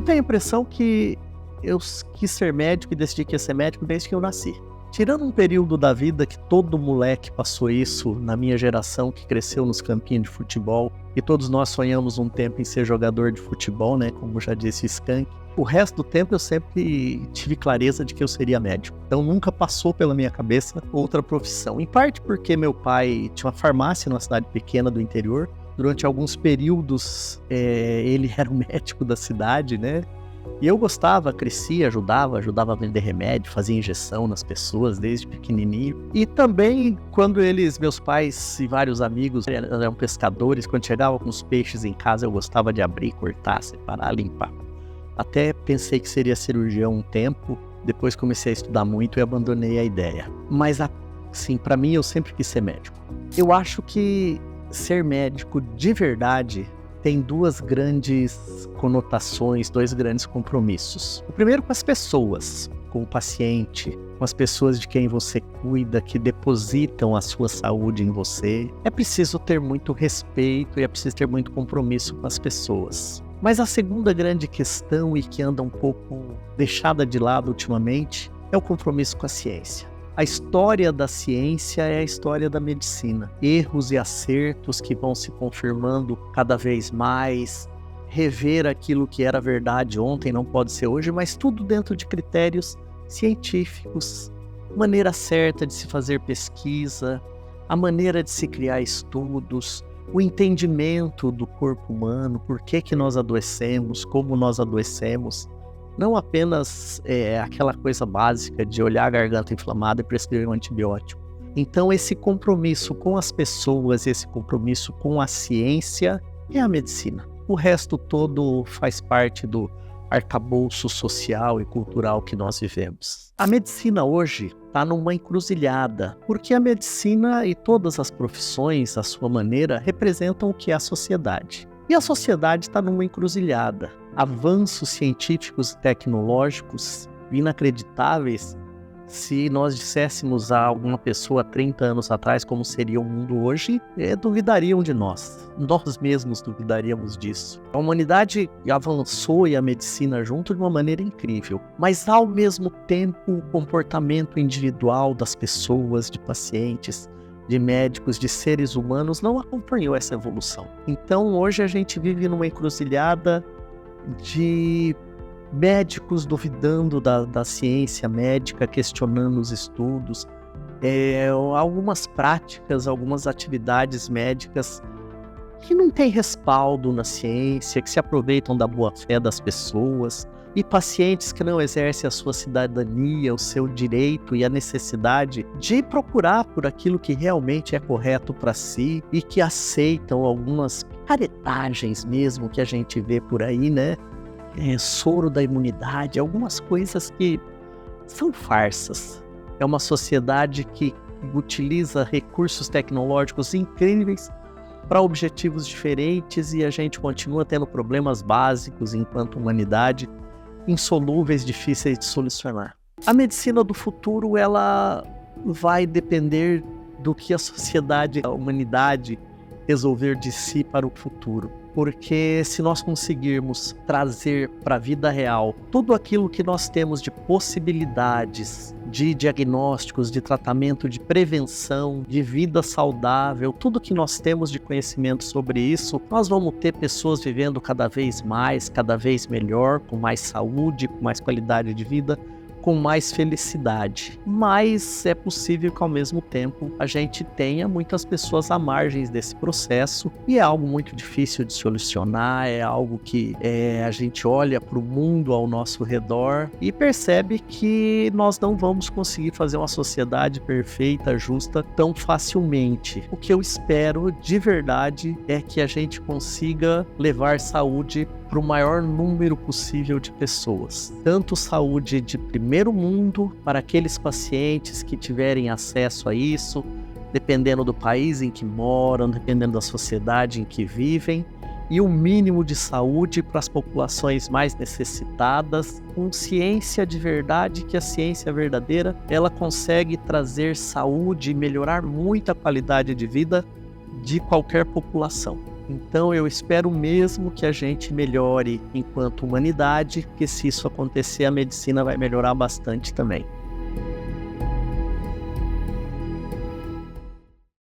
tenho a impressão que eu quis ser médico e decidi que ia ser médico desde que eu nasci. Tirando um período da vida que todo moleque passou isso, na minha geração que cresceu nos campinhos de futebol, e todos nós sonhamos um tempo em ser jogador de futebol, né, como já disse o Skank, o resto do tempo eu sempre tive clareza de que eu seria médico. Então nunca passou pela minha cabeça outra profissão. Em parte porque meu pai tinha uma farmácia numa cidade pequena do interior. Durante alguns períodos ele era o médico da cidade, né? E eu gostava, crescia, ajudava a vender remédio, fazia injeção nas pessoas desde pequenininho. E também quando meus pais e vários amigos eram pescadores, quando chegavam com os peixes em casa eu gostava de abrir, cortar, separar, limpar. Até pensei que seria cirurgião um tempo, depois comecei a estudar muito e abandonei a ideia. Mas assim, para mim eu sempre quis ser médico. Eu acho que ser médico de verdade tem duas grandes conotações, dois grandes compromissos. O primeiro com as pessoas, com o paciente, com as pessoas de quem você cuida, que depositam a sua saúde em você. É preciso ter muito respeito e é preciso ter muito compromisso com as pessoas. Mas a segunda grande questão, e que anda um pouco deixada de lado ultimamente, é o compromisso com a ciência. A história da ciência é a história da medicina. Erros e acertos que vão se confirmando cada vez mais. Rever aquilo que era verdade ontem não pode ser hoje, mas tudo dentro de critérios científicos. Maneira certa de se fazer pesquisa, a maneira de se criar estudos, o entendimento do corpo humano, por que nós adoecemos, como nós adoecemos. Não apenas aquela coisa básica de olhar a garganta inflamada e prescrever um antibiótico. Então esse compromisso com as pessoas, esse compromisso com a ciência é a medicina. O resto todo faz parte do arcabouço social e cultural que nós vivemos. A medicina hoje está numa encruzilhada, porque a medicina e todas as profissões, à sua maneira, representam o que é a sociedade. E a sociedade está numa encruzilhada. Avanços científicos e tecnológicos inacreditáveis. Se nós disséssemos a alguma pessoa há 30 anos atrás como seria o mundo hoje, duvidariam de nós. Nós mesmos duvidaríamos disso. A humanidade avançou e a medicina junto de uma maneira incrível. Mas ao mesmo tempo o comportamento individual das pessoas, de pacientes, de médicos, de seres humanos, não acompanhou essa evolução. Então hoje a gente vive numa encruzilhada de médicos duvidando da ciência médica, questionando os estudos, algumas práticas, algumas atividades médicas que não têm respaldo na ciência, que se aproveitam da boa-fé das pessoas, e pacientes que não exercem a sua cidadania, o seu direito e a necessidade de procurar por aquilo que realmente é correto para si e que aceitam algumas caretagens mesmo que a gente vê por aí, né? Soro da imunidade, algumas coisas que são farsas. É uma sociedade que utiliza recursos tecnológicos incríveis para objetivos diferentes e a gente continua tendo problemas básicos enquanto humanidade, insolúveis, difíceis de solucionar. A medicina do futuro, ela vai depender do que a sociedade, a humanidade resolver de si para o futuro. Porque se nós conseguirmos trazer para a vida real tudo aquilo que nós temos de possibilidades, de diagnósticos, de tratamento, de prevenção, de vida saudável, tudo que nós temos de conhecimento sobre isso, nós vamos ter pessoas vivendo cada vez mais, cada vez melhor, com mais saúde, com mais qualidade de vida, com mais felicidade. Mas é possível que ao mesmo tempo a gente tenha muitas pessoas à margem desse processo e é algo muito difícil de solucionar, é algo que a gente olha para o mundo ao nosso redor e percebe que nós não vamos conseguir fazer uma sociedade perfeita, justa, tão facilmente. O que eu espero de verdade é que a gente consiga levar saúde para o maior número possível de pessoas. Tanto saúde de primeiro mundo, para aqueles pacientes que tiverem acesso a isso, dependendo do país em que moram, dependendo da sociedade em que vivem, e o mínimo de saúde para as populações mais necessitadas, com ciência de verdade, que a ciência verdadeira, ela consegue trazer saúde e melhorar muito a qualidade de vida de qualquer população. Então eu espero mesmo que a gente melhore enquanto humanidade, porque se isso acontecer, a medicina vai melhorar bastante também.